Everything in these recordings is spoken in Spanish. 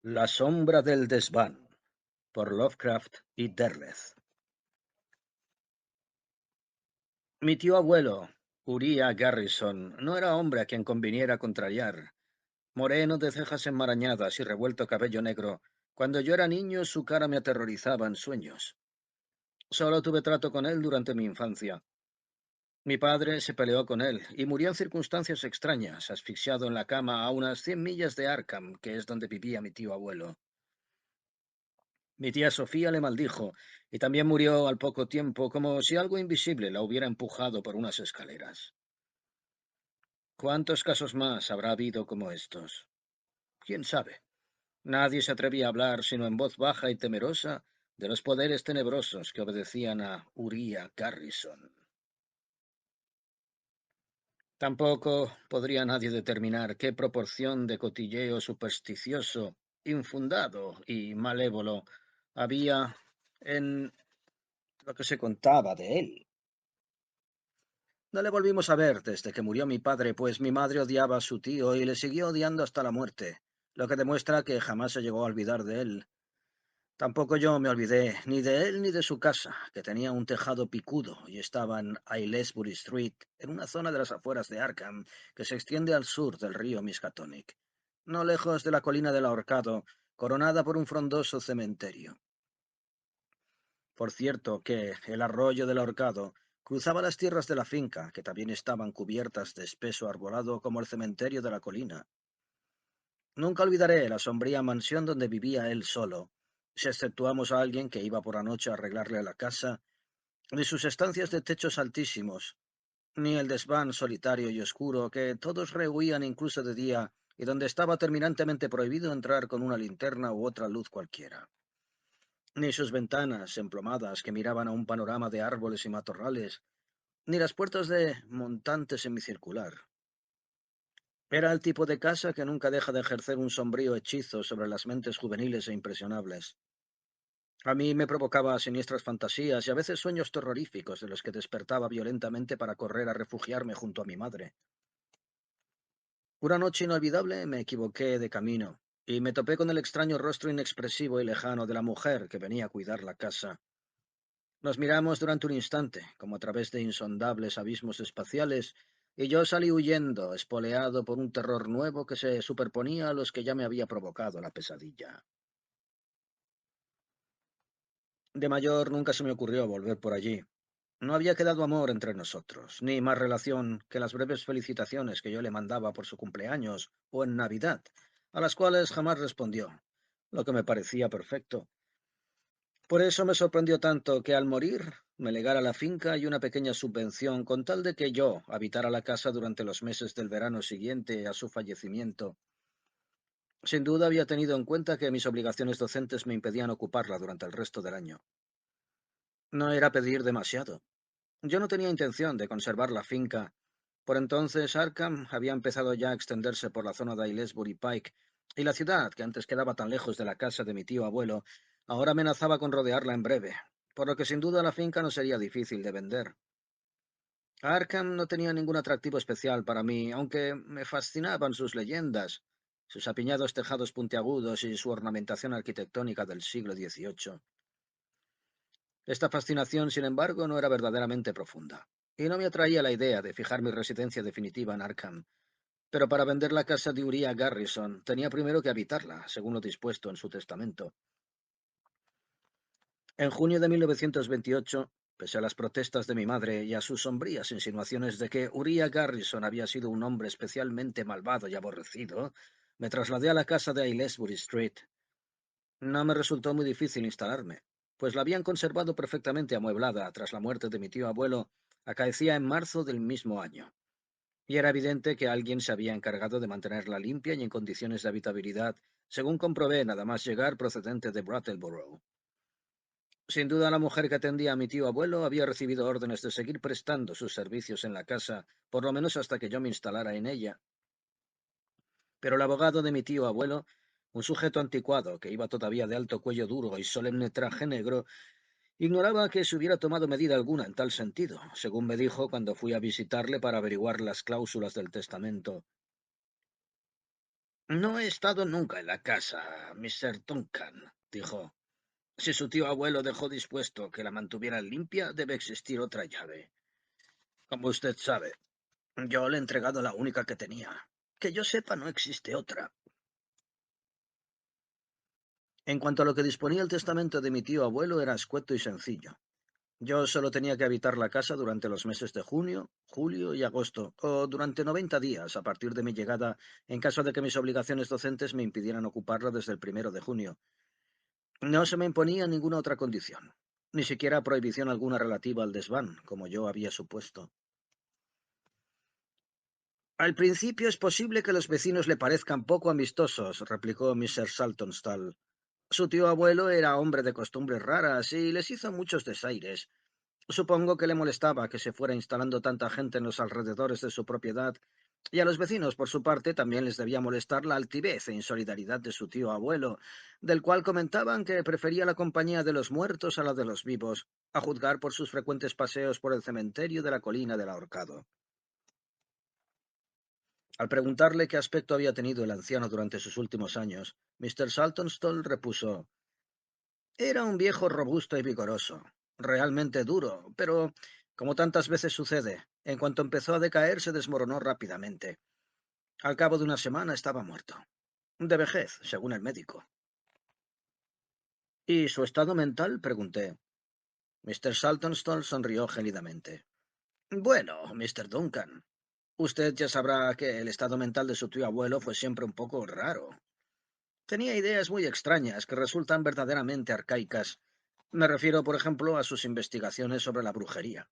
La sombra del desván, por Lovecraft y Derleth. Mi tío abuelo, Uriah Garrison, no era hombre a quien conviniera contrariar. Moreno de cejas enmarañadas y revuelto cabello negro, cuando yo era niño su cara me aterrorizaba en sueños. Solo tuve trato con él durante mi infancia. Mi padre se peleó con él y murió en circunstancias extrañas, asfixiado en la cama a unas 100 millas de Arkham, que es donde vivía mi tío abuelo. Mi tía Sofía le maldijo y también murió al poco tiempo, como si algo invisible la hubiera empujado por unas escaleras. ¿Cuántos casos más habrá habido como estos? ¿Quién sabe? Nadie se atrevía a hablar sino en voz baja y temerosa de los poderes tenebrosos que obedecían a Uriah Garrison. Tampoco podría nadie determinar qué proporción de cotilleo supersticioso, infundado y malévolo había en lo que se contaba de él. No le volvimos a ver desde que murió mi padre, pues mi madre odiaba a su tío y le siguió odiando hasta la muerte, lo que demuestra que jamás se llegó a olvidar de él. Tampoco yo me olvidé ni de él ni de su casa, que tenía un tejado picudo y estaba en Aylesbury Street, en una zona de las afueras de Arkham, que se extiende al sur del río Miskatonic, no lejos de la colina del Ahorcado, coronada por un frondoso cementerio. Por cierto que el arroyo del Ahorcado cruzaba las tierras de la finca, que también estaban cubiertas de espeso arbolado como el cementerio de la colina. Nunca olvidaré la sombría mansión donde vivía él solo, si exceptuamos a alguien que iba por la noche a arreglarle la casa, ni sus estancias de techos altísimos, ni el desván solitario y oscuro que todos rehuían incluso de día y donde estaba terminantemente prohibido entrar con una linterna u otra luz cualquiera, ni sus ventanas emplomadas que miraban a un panorama de árboles y matorrales, ni las puertas de montante semicircular. Era el tipo de casa que nunca deja de ejercer un sombrío hechizo sobre las mentes juveniles e impresionables. A mí me provocaba siniestras fantasías y a veces sueños terroríficos de los que despertaba violentamente para correr a refugiarme junto a mi madre. Una noche inolvidable me equivoqué de camino y me topé con el extraño rostro inexpresivo y lejano de la mujer que venía a cuidar la casa. Nos miramos durante un instante, como a través de insondables abismos espaciales, y yo salí huyendo, espoleado por un terror nuevo que se superponía a los que ya me había provocado la pesadilla. De mayor nunca se me ocurrió volver por allí. No había quedado amor entre nosotros, ni más relación que las breves felicitaciones que yo le mandaba por su cumpleaños o en Navidad, a las cuales jamás respondió, lo que me parecía perfecto. Por eso me sorprendió tanto que al morir me legara la finca y una pequeña subvención con tal de que yo habitara la casa durante los meses del verano siguiente a su fallecimiento. Sin duda había tenido en cuenta que mis obligaciones docentes me impedían ocuparla durante el resto del año. No era pedir demasiado. Yo no tenía intención de conservar la finca. Por entonces Arkham había empezado ya a extenderse por la zona de Aylesbury Pike, y la ciudad, que antes quedaba tan lejos de la casa de mi tío abuelo, ahora amenazaba con rodearla en breve, por lo que sin duda la finca no sería difícil de vender. Arkham no tenía ningún atractivo especial para mí, aunque me fascinaban sus leyendas, sus apiñados tejados puntiagudos y su ornamentación arquitectónica del siglo XVIII. Esta fascinación, sin embargo, no era verdaderamente profunda, y no me atraía la idea de fijar mi residencia definitiva en Arkham. Pero para vender la casa de Uriah Garrison tenía primero que habitarla, según lo dispuesto en su testamento. En junio de 1928, pese a las protestas de mi madre y a sus sombrías insinuaciones de que Uriah Garrison había sido un hombre especialmente malvado y aborrecido, me trasladé a la casa de Aylesbury Street. No me resultó muy difícil instalarme, pues la habían conservado perfectamente amueblada tras la muerte de mi tío abuelo, acaecía en marzo del mismo año, y era evidente que alguien se había encargado de mantenerla limpia y en condiciones de habitabilidad, según comprobé nada más llegar procedente de Brattleboro. Sin duda la mujer que atendía a mi tío abuelo había recibido órdenes de seguir prestando sus servicios en la casa, por lo menos hasta que yo me instalara en ella. Pero el abogado de mi tío abuelo, un sujeto anticuado que iba todavía de alto cuello duro y solemne traje negro, ignoraba que se hubiera tomado medida alguna en tal sentido, según me dijo cuando fui a visitarle para averiguar las cláusulas del testamento. No he estado nunca en la casa, Mr. Duncan, dijo. Si su tío abuelo dejó dispuesto que la mantuvieran limpia, debe existir otra llave. Como usted sabe, yo le he entregado la única que tenía. Que yo sepa, no existe otra. En cuanto a lo que disponía el testamento de mi tío abuelo, era escueto y sencillo. Yo solo tenía que habitar la casa durante los meses de junio, julio y agosto, o durante 90 días a partir de mi llegada, en caso de que mis obligaciones docentes me impidieran ocuparla desde el 1 de junio. No se me imponía ninguna otra condición, ni siquiera prohibición alguna relativa al desván, como yo había supuesto. Al principio es posible que los vecinos le parezcan poco amistosos, replicó Mr. Saltonstall. Su tío abuelo era hombre de costumbres raras y les hizo muchos desaires. Supongo que le molestaba que se fuera instalando tanta gente en los alrededores de su propiedad, y a los vecinos, por su parte, también les debía molestar la altivez e insolidaridad de su tío abuelo, del cual comentaban que prefería la compañía de los muertos a la de los vivos, a juzgar por sus frecuentes paseos por el cementerio de la colina del Ahorcado. Al preguntarle qué aspecto había tenido el anciano durante sus últimos años, Mr. Saltonstall repuso: Era un viejo robusto y vigoroso, realmente duro, pero, como tantas veces sucede, en cuanto empezó a decaer se desmoronó rápidamente. Al cabo de una semana estaba muerto. De vejez, según el médico. ¿Y su estado mental? Pregunté. Mr. Saltonstall sonrió gélidamente. Bueno, Mr. Duncan, usted ya sabrá que el estado mental de su tío abuelo fue siempre un poco raro. Tenía ideas muy extrañas que resultan verdaderamente arcaicas. Me refiero, por ejemplo, a sus investigaciones sobre la brujería.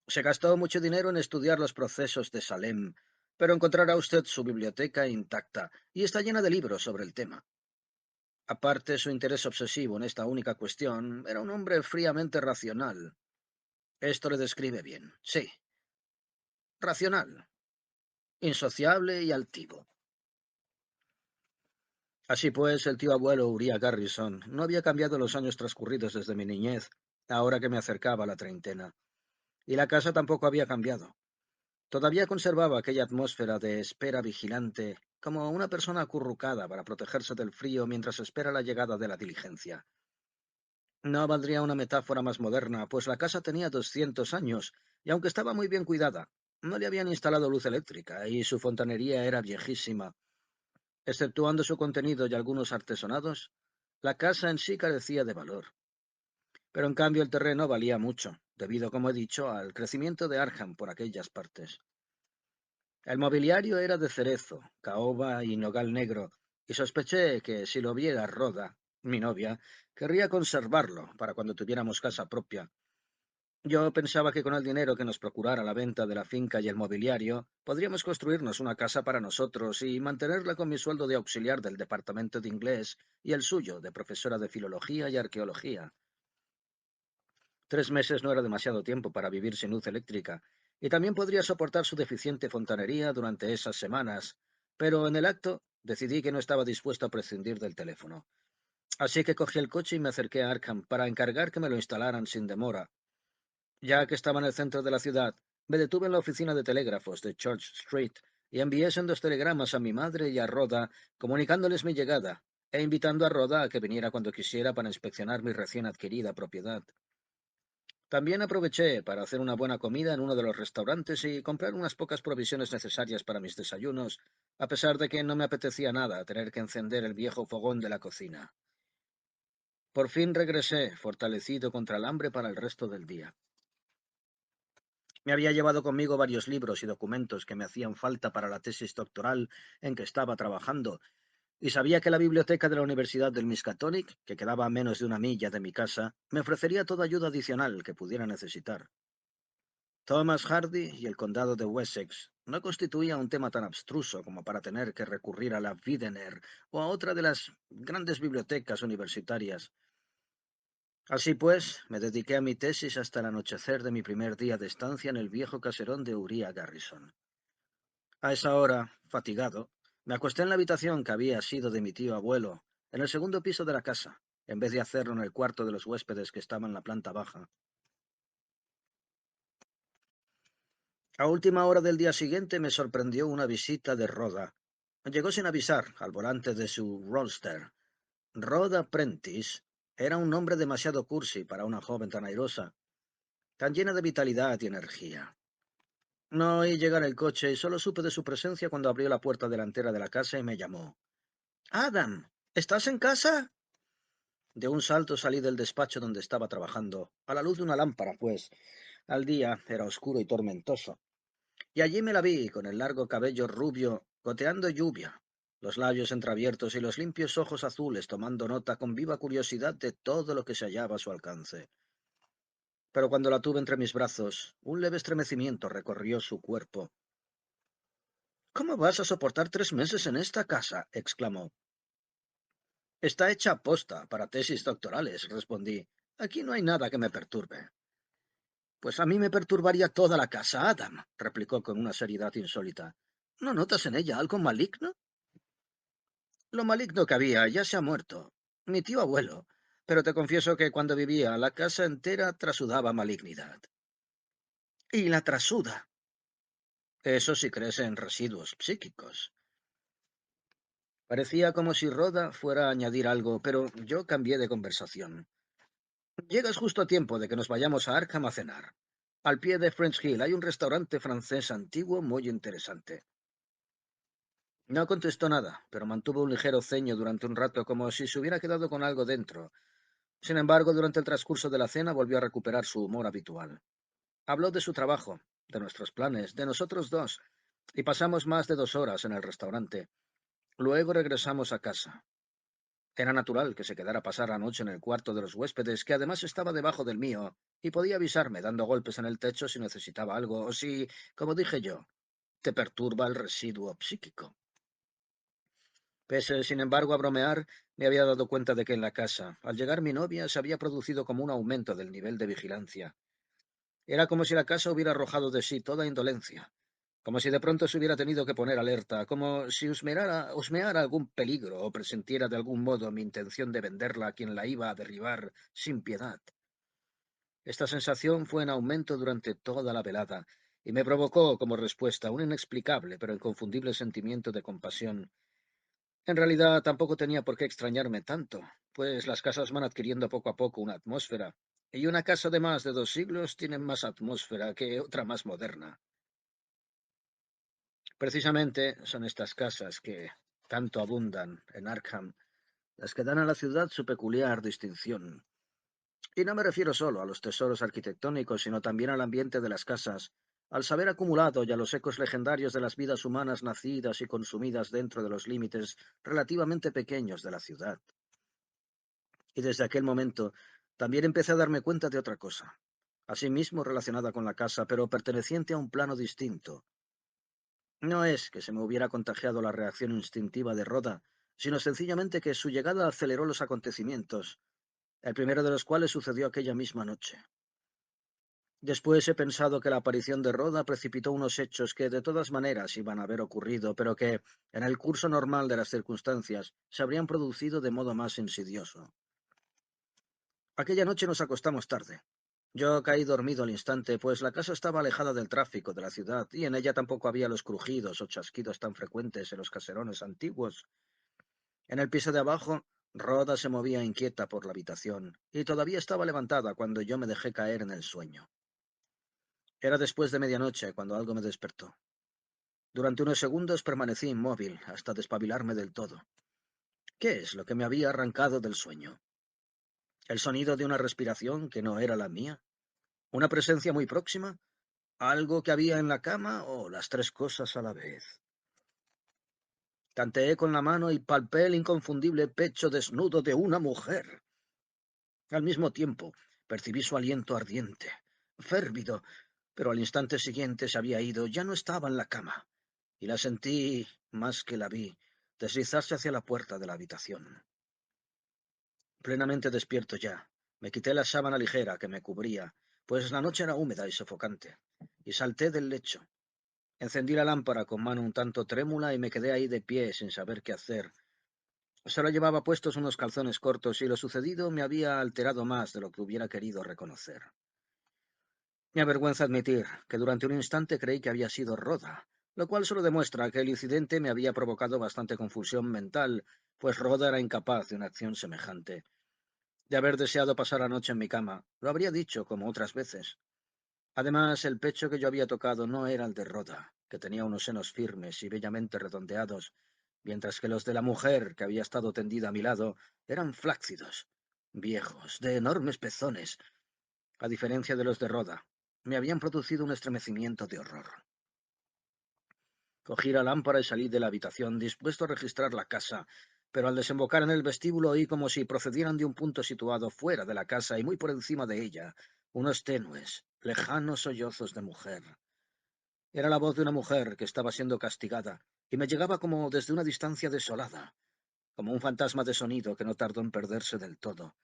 Se gastó mucho dinero en estudiar los procesos de Salem, pero encontrará usted su biblioteca intacta y está llena de libros sobre el tema. Aparte, su interés obsesivo en esta única cuestión, era un hombre fríamente racional. Esto le describe bien. Sí, racional, insociable y altivo. Así pues, el tío abuelo Uriah Garrison no había cambiado los años transcurridos desde mi niñez, ahora que me acercaba a la treintena. Y la casa tampoco había cambiado. Todavía conservaba aquella atmósfera de espera vigilante, como una persona acurrucada para protegerse del frío mientras espera la llegada de la diligencia. No valdría una metáfora más moderna, pues la casa tenía 200 años, y aunque estaba muy bien cuidada, no le habían instalado luz eléctrica, y su fontanería era viejísima. Exceptuando su contenido y algunos artesonados, la casa en sí carecía de valor. Pero en cambio el terreno valía mucho, debido, como he dicho, al crecimiento de Arkham por aquellas partes. El mobiliario era de cerezo, caoba y nogal negro, y sospeché que si lo viera Rhoda, mi novia, querría conservarlo para cuando tuviéramos casa propia. Yo pensaba que con el dinero que nos procurara la venta de la finca y el mobiliario, podríamos construirnos una casa para nosotros y mantenerla con mi sueldo de auxiliar del departamento de inglés y el suyo de profesora de filología y arqueología. 3 meses no era demasiado tiempo para vivir sin luz eléctrica, y también podría soportar su deficiente fontanería durante esas semanas, pero en el acto decidí que no estaba dispuesto a prescindir del teléfono. Así que cogí el coche y me acerqué a Arkham para encargar que me lo instalaran sin demora. Ya que estaba en el centro de la ciudad, me detuve en la oficina de telégrafos de Church Street y envié sendos telegramas a mi madre y a Rhoda, comunicándoles mi llegada e invitando a Rhoda a que viniera cuando quisiera para inspeccionar mi recién adquirida propiedad. También aproveché para hacer una buena comida en uno de los restaurantes y comprar unas pocas provisiones necesarias para mis desayunos, a pesar de que no me apetecía nada tener que encender el viejo fogón de la cocina. Por fin regresé, fortalecido contra el hambre para el resto del día. Me había llevado conmigo varios libros y documentos que me hacían falta para la tesis doctoral en que estaba trabajando, y sabía que la biblioteca de la Universidad del Miskatonic, que quedaba a menos de una milla de mi casa, me ofrecería toda ayuda adicional que pudiera necesitar. Thomas Hardy y el condado de Wessex no constituía un tema tan abstruso como para tener que recurrir a la Widener o a otra de las grandes bibliotecas universitarias. Así pues, me dediqué a mi tesis hasta el anochecer de mi primer día de estancia en el viejo caserón de Uriah Garrison. A esa hora, fatigado, me acosté en la habitación que había sido de mi tío abuelo, en el segundo piso de la casa, en vez de hacerlo en el cuarto de los huéspedes que estaba en la planta baja. A última hora del día siguiente me sorprendió una visita de Rhoda. Llegó sin avisar, al volante de su roadster. Rhoda Prentice era un nombre demasiado cursi para una joven tan airosa, tan llena de vitalidad y energía. No oí llegar el coche y solo supe de su presencia cuando abrió la puerta delantera de la casa y me llamó. Adam, ¿estás en casa? De un salto salí del despacho donde estaba trabajando, a la luz de una lámpara, pues al día era oscuro y tormentoso. Y allí me la vi, con el largo cabello rubio, goteando lluvia, los labios entreabiertos y los limpios ojos azules tomando nota con viva curiosidad de todo lo que se hallaba a su alcance. Pero cuando la tuve entre mis brazos, un leve estremecimiento recorrió su cuerpo. ¿Cómo vas a soportar 3 meses en esta casa? Exclamó. Está hecha aposta para tesis doctorales, respondí. Aquí no hay nada que me perturbe. Pues a mí me perturbaría toda la casa, Adam, replicó con una seriedad insólita. ¿No notas en ella algo maligno? Lo maligno que había ya se ha muerto. Mi tío abuelo. Pero te confieso que cuando vivía la casa entera trasudaba malignidad. Y la trasuda. Eso sí crece en residuos psíquicos. Parecía como si Rhoda fuera a añadir algo, pero yo cambié de conversación. Llegas justo a tiempo de que nos vayamos a Arkham a cenar. Al pie de French Hill hay un restaurante francés antiguo muy interesante. No contestó nada, pero mantuvo un ligero ceño durante un rato como si se hubiera quedado con algo dentro. Sin embargo, durante el transcurso de la cena volvió a recuperar su humor habitual. Habló de su trabajo, de nuestros planes, de nosotros dos, y pasamos más de 2 horas en el restaurante. Luego regresamos a casa. Era natural que se quedara a pasar la noche en el cuarto de los huéspedes, que además estaba debajo del mío, y podía avisarme dando golpes en el techo si necesitaba algo, o si, como dije yo, te perturba el residuo psíquico. Pese, sin embargo, a bromear, me había dado cuenta de que en la casa, al llegar mi novia, se había producido como un aumento del nivel de vigilancia. Era como si la casa hubiera arrojado de sí toda indolencia, como si de pronto se hubiera tenido que poner alerta, como si husmeara algún peligro o presintiera de algún modo mi intención de venderla a quien la iba a derribar sin piedad. Esta sensación fue en aumento durante toda la velada, y me provocó, como respuesta, un inexplicable pero inconfundible sentimiento de compasión. En realidad tampoco tenía por qué extrañarme tanto, pues las casas van adquiriendo poco a poco una atmósfera, y una casa de más de 2 siglos tiene más atmósfera que otra más moderna. Precisamente son estas casas que tanto abundan en Arkham las que dan a la ciudad su peculiar distinción. Y no me refiero solo a los tesoros arquitectónicos, sino también al ambiente de las casas, al saber acumulado y a los ecos legendarios de las vidas humanas nacidas y consumidas dentro de los límites relativamente pequeños de la ciudad. Y desde aquel momento también empecé a darme cuenta de otra cosa, asimismo relacionada con la casa, pero perteneciente a un plano distinto. No es que se me hubiera contagiado la reacción instintiva de Rhoda, sino sencillamente que su llegada aceleró los acontecimientos, el primero de los cuales sucedió aquella misma noche. Después he pensado que la aparición de Rhoda precipitó unos hechos que de todas maneras iban a haber ocurrido, pero que, en el curso normal de las circunstancias, se habrían producido de modo más insidioso. Aquella noche nos acostamos tarde. Yo caí dormido al instante, pues la casa estaba alejada del tráfico de la ciudad, y en ella tampoco había los crujidos o chasquidos tan frecuentes en los caserones antiguos. En el piso de abajo, Rhoda se movía inquieta por la habitación, y todavía estaba levantada cuando yo me dejé caer en el sueño. Era después de medianoche cuando algo me despertó. Durante unos segundos permanecí inmóvil hasta despabilarme del todo. ¿Qué es lo que me había arrancado del sueño? ¿El sonido de una respiración que no era la mía? ¿Una presencia muy próxima? ¿Algo que había en la cama o las tres cosas a la vez? Tanteé con la mano y palpé el inconfundible pecho desnudo de una mujer. Al mismo tiempo, percibí su aliento ardiente, férvido, pero al instante siguiente se había ido, ya no estaba en la cama, y la sentí, más que la vi, deslizarse hacia la puerta de la habitación. Plenamente despierto ya, me quité la sábana ligera que me cubría, pues la noche era húmeda y sofocante, y salté del lecho. Encendí la lámpara con mano un tanto trémula y me quedé ahí de pie sin saber qué hacer. Solo llevaba puestos unos calzones cortos y lo sucedido me había alterado más de lo que hubiera querido reconocer. Me avergüenza admitir que durante un instante creí que había sido Rhoda, lo cual solo demuestra que el incidente me había provocado bastante confusión mental, pues Rhoda era incapaz de una acción semejante. De haber deseado pasar la noche en mi cama, lo habría dicho como otras veces. Además, el pecho que yo había tocado no era el de Rhoda, que tenía unos senos firmes y bellamente redondeados, mientras que los de la mujer que había estado tendida a mi lado eran flácidos, viejos, de enormes pezones. A diferencia de los de Rhoda, me habían producido un estremecimiento de horror. Cogí la lámpara y salí de la habitación, dispuesto a registrar la casa, pero al desembocar en el vestíbulo oí como si procedieran de un punto situado fuera de la casa y muy por encima de ella, unos tenues, lejanos sollozos de mujer. Era la voz de una mujer que estaba siendo castigada, y me llegaba como desde una distancia desolada, como un fantasma de sonido que no tardó en perderse del todo.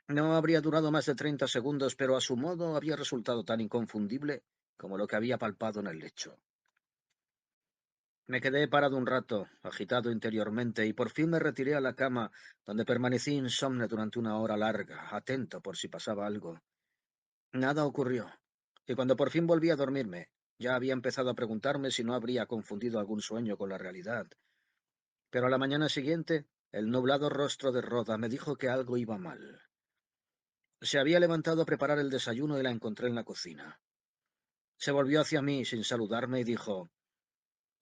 No habría durado más de 30 segundos, pero a su modo había resultado tan inconfundible como lo que había palpado en el lecho. Me quedé parado un rato, agitado interiormente, y por fin me retiré a la cama, donde permanecí insomne durante una hora larga, atento por si pasaba algo. Nada ocurrió, y cuando por fin volví a dormirme, ya había empezado a preguntarme si no habría confundido algún sueño con la realidad. Pero a la mañana siguiente, el nublado rostro de Rhoda me dijo que algo iba mal. Se había levantado a preparar el desayuno y la encontré en la cocina. Se volvió hacia mí sin saludarme y dijo: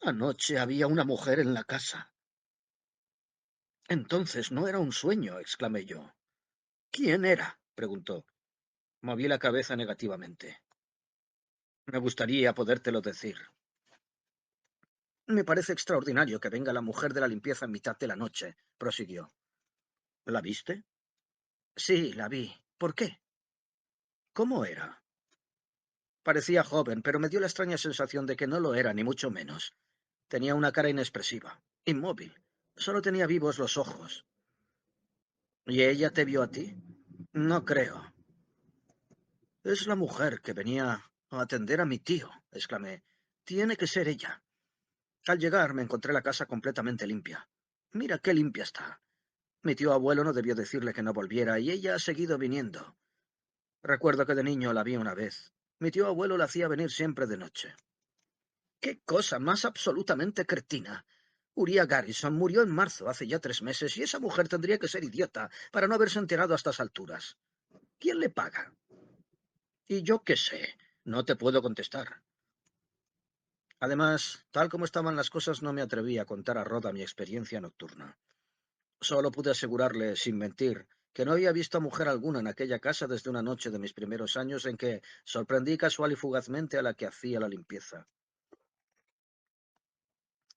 «Anoche había una mujer en la casa». «Entonces no era un sueño», exclamé yo. «¿Quién era?», preguntó. Moví la cabeza negativamente. «Me gustaría podértelo decir». «Me parece extraordinario que venga la mujer de la limpieza en mitad de la noche», prosiguió. «¿La viste?» «Sí, la vi. ¿Por qué?» «¿Cómo era?» Parecía joven, pero me dio la extraña sensación de que no lo era, ni mucho menos. Tenía una cara inexpresiva, inmóvil. Solo tenía vivos los ojos. ¿Y ella te vio a ti? No creo. Es la mujer que venía a atender a mi tío, exclamé. Tiene que ser ella. Al llegar me encontré la casa completamente limpia. Mira qué limpia está. Mi tío abuelo no debió decirle que no volviera y ella ha seguido viniendo. Recuerdo que de niño la vi una vez. Mi tío abuelo la hacía venir siempre de noche. ¡Qué cosa más absolutamente cretina! Uriah Garrison murió en marzo, hace ya 3 meses, y esa mujer tendría que ser idiota para no haberse enterado a estas alturas. ¿Quién le paga? Y yo qué sé, no te puedo contestar. Además, tal como estaban las cosas, no me atreví a contar a Rhoda mi experiencia nocturna. Solo pude asegurarle, sin mentir, que no había visto a mujer alguna en aquella casa desde una noche de mis primeros años en que sorprendí casual y fugazmente a la que hacía la limpieza.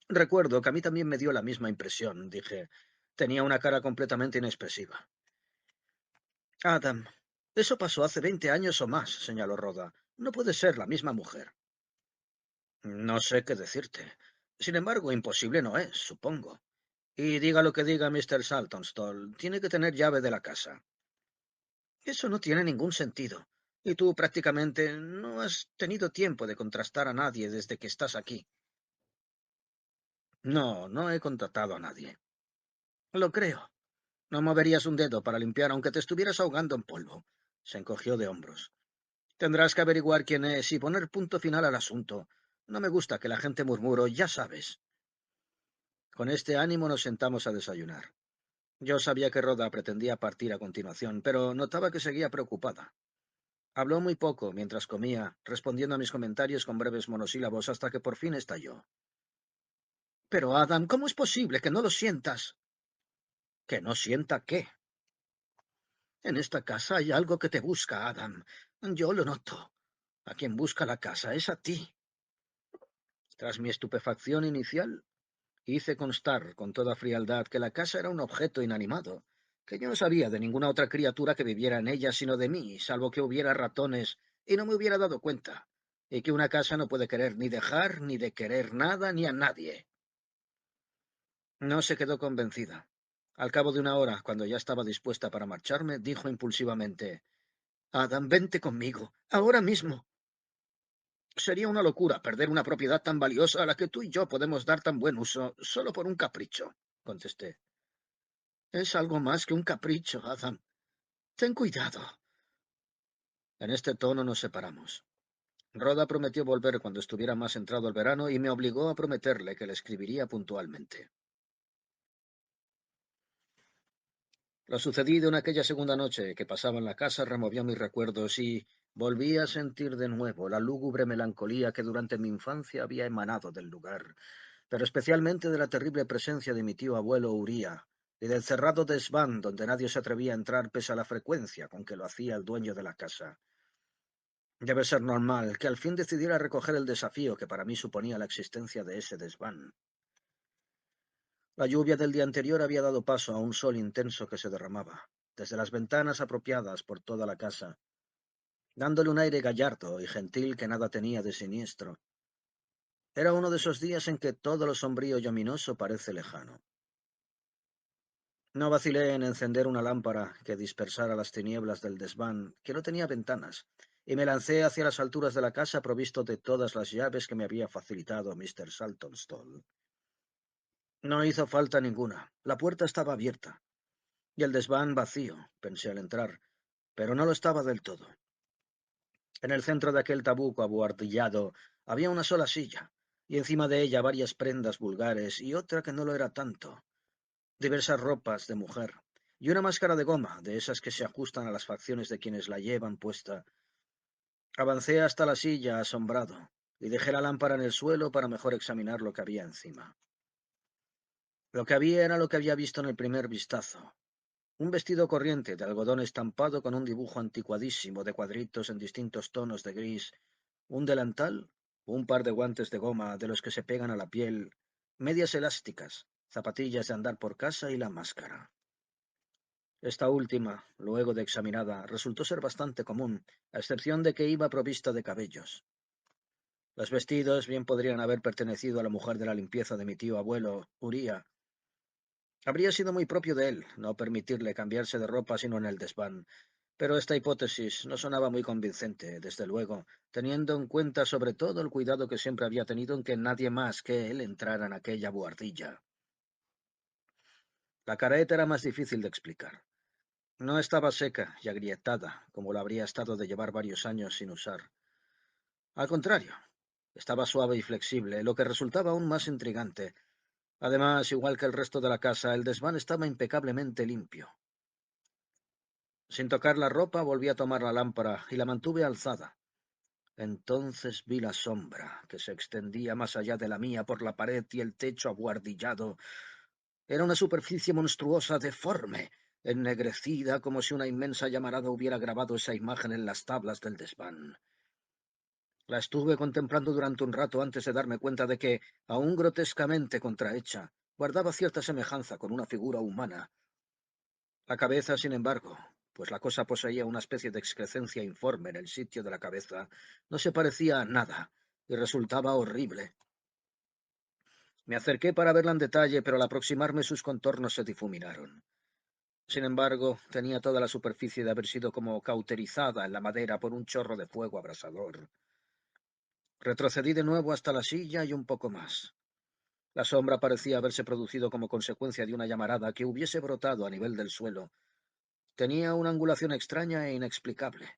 Recuerdo que a mí también me dio la misma impresión, dije. Tenía una cara completamente inexpresiva. Adam, eso pasó hace 20 años o más, señaló Rhoda. No puede ser la misma mujer. No sé qué decirte. Sin embargo, imposible no es, supongo. Y diga lo que diga Mr. Saltonstall, tiene que tener llave de la casa. Eso no tiene ningún sentido. Y tú prácticamente no has tenido tiempo de contrastar a nadie desde que estás aquí. No, no he contratado a nadie. Lo creo. No moverías un dedo para limpiar aunque te estuvieras ahogando en polvo. Se encogió de hombros. Tendrás que averiguar quién es y poner punto final al asunto. No me gusta que la gente murmure, ya sabes. Con este ánimo nos sentamos a desayunar. Yo sabía que Rhoda pretendía partir a continuación, pero notaba que seguía preocupada. Habló muy poco mientras comía, respondiendo a mis comentarios con breves monosílabos hasta que por fin estalló. «Pero, Adam, ¿cómo es posible que no lo sientas?» «¿Que no sienta qué?» «En esta casa hay algo que te busca, Adam. Yo lo noto. A quien busca la casa es a ti». Tras mi estupefacción inicial, hice constar con toda frialdad que la casa era un objeto inanimado, que yo no sabía de ninguna otra criatura que viviera en ella sino de mí, salvo que hubiera ratones, y no me hubiera dado cuenta, y que una casa no puede querer ni dejar ni de querer nada ni a nadie. No se quedó convencida. Al cabo de una hora, cuando ya estaba dispuesta para marcharme, dijo impulsivamente: «Adam, vente conmigo, ahora mismo». «Sería una locura perder una propiedad tan valiosa a la que tú y yo podemos dar tan buen uso, solo por un capricho», contesté. «Es algo más que un capricho, Adam. Ten cuidado». En este tono nos separamos. Rhoda prometió volver cuando estuviera más entrado el verano y me obligó a prometerle que le escribiría puntualmente. Lo sucedido en aquella segunda noche que pasaba en la casa removió mis recuerdos y volví a sentir de nuevo la lúgubre melancolía que durante mi infancia había emanado del lugar, pero especialmente de la terrible presencia de mi tío abuelo Uría y del cerrado desván donde nadie se atrevía a entrar pese a la frecuencia con que lo hacía el dueño de la casa. Debe ser normal que al fin decidiera recoger el desafío que para mí suponía la existencia de ese desván. La lluvia del día anterior había dado paso a un sol intenso que se derramaba, desde las ventanas apropiadas por toda la casa, dándole un aire gallardo y gentil que nada tenía de siniestro. Era uno de esos días en que todo lo sombrío y ominoso parece lejano. No vacilé en encender una lámpara que dispersara las tinieblas del desván, que no tenía ventanas, y me lancé hacia las alturas de la casa provisto de todas las llaves que me había facilitado Mr. Saltonstall. No hizo falta ninguna. La puerta estaba abierta, y el desván vacío, pensé al entrar, pero no lo estaba del todo. En el centro de aquel tabuco abuhardillado había una sola silla, y encima de ella varias prendas vulgares y otra que no lo era tanto, diversas ropas de mujer, y una máscara de goma, de esas que se ajustan a las facciones de quienes la llevan puesta. Avancé hasta la silla, asombrado, y dejé la lámpara en el suelo para mejor examinar lo que había encima. Lo que había era lo que había visto en el primer vistazo. Un vestido corriente de algodón estampado con un dibujo anticuadísimo de cuadritos en distintos tonos de gris, un delantal, un par de guantes de goma de los que se pegan a la piel, medias elásticas, zapatillas de andar por casa y la máscara. Esta última, luego de examinada, resultó ser bastante común, a excepción de que iba provista de cabellos. Los vestidos bien podrían haber pertenecido a la mujer de la limpieza de mi tío abuelo, Uría. Habría sido muy propio de él no permitirle cambiarse de ropa sino en el desván, pero esta hipótesis no sonaba muy convincente, desde luego, teniendo en cuenta sobre todo el cuidado que siempre había tenido en que nadie más que él entrara en aquella buhardilla. La careta era más difícil de explicar. No estaba seca y agrietada, como lo habría estado de llevar varios años sin usar. Al contrario, estaba suave y flexible, lo que resultaba aún más intrigante. Además, igual que el resto de la casa, el desván estaba impecablemente limpio. Sin tocar la ropa, volví a tomar la lámpara y la mantuve alzada. Entonces vi la sombra que se extendía más allá de la mía por la pared y el techo abuhardillado. Era una superficie monstruosa, deforme, ennegrecida, como si una inmensa llamarada hubiera grabado esa imagen en las tablas del desván. La estuve contemplando durante un rato antes de darme cuenta de que, aún grotescamente contrahecha, guardaba cierta semejanza con una figura humana. La cabeza, sin embargo, pues la cosa poseía una especie de excrescencia informe en el sitio de la cabeza, no se parecía a nada y resultaba horrible. Me acerqué para verla en detalle, pero al aproximarme sus contornos se difuminaron. Sin embargo, tenía toda la superficie de haber sido como cauterizada en la madera por un chorro de fuego abrasador. Retrocedí de nuevo hasta la silla y un poco más. La sombra parecía haberse producido como consecuencia de una llamarada que hubiese brotado a nivel del suelo. Tenía una angulación extraña e inexplicable.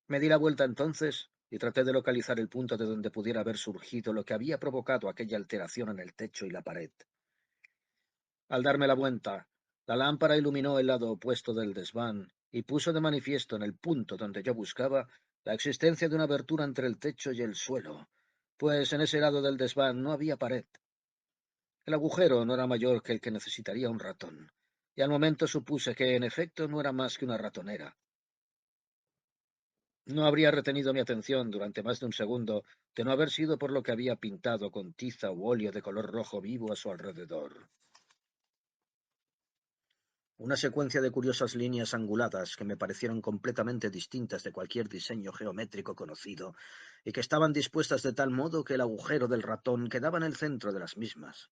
Me di la vuelta entonces y traté de localizar el punto de donde pudiera haber surgido lo que había provocado aquella alteración en el techo y la pared. Al darme la vuelta, la lámpara iluminó el lado opuesto del desván y puso de manifiesto en el punto donde yo buscaba la existencia de una abertura entre el techo y el suelo, pues en ese lado del desván no había pared. El agujero no era mayor que el que necesitaría un ratón, y al momento supuse que, en efecto, no era más que una ratonera. No habría retenido mi atención durante más de un segundo de no haber sido por lo que había pintado con tiza u óleo de color rojo vivo a su alrededor. Una secuencia de curiosas líneas anguladas que me parecieron completamente distintas de cualquier diseño geométrico conocido y que estaban dispuestas de tal modo que el agujero del ratón quedaba en el centro de las mismas.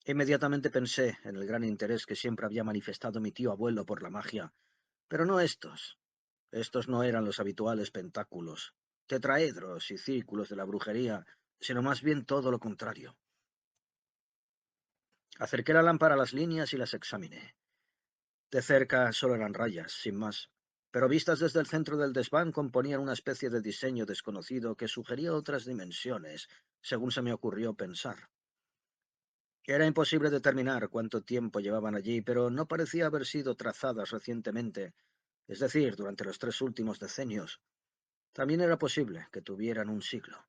Inmediatamente pensé en el gran interés que siempre había manifestado mi tío abuelo por la magia, pero no estos. Estos no eran los habituales pentáculos, tetraedros y círculos de la brujería, sino más bien todo lo contrario. Acerqué la lámpara a las líneas y las examiné. De cerca solo eran rayas, sin más. pero vistas desde el centro del desván componían una especie de diseño desconocido que sugería otras dimensiones, según se me ocurrió pensar. Era imposible determinar cuánto tiempo llevaban allí, pero no parecía haber sido trazadas recientemente, es decir, durante los 3 últimos decenios. También era posible que tuvieran un siglo.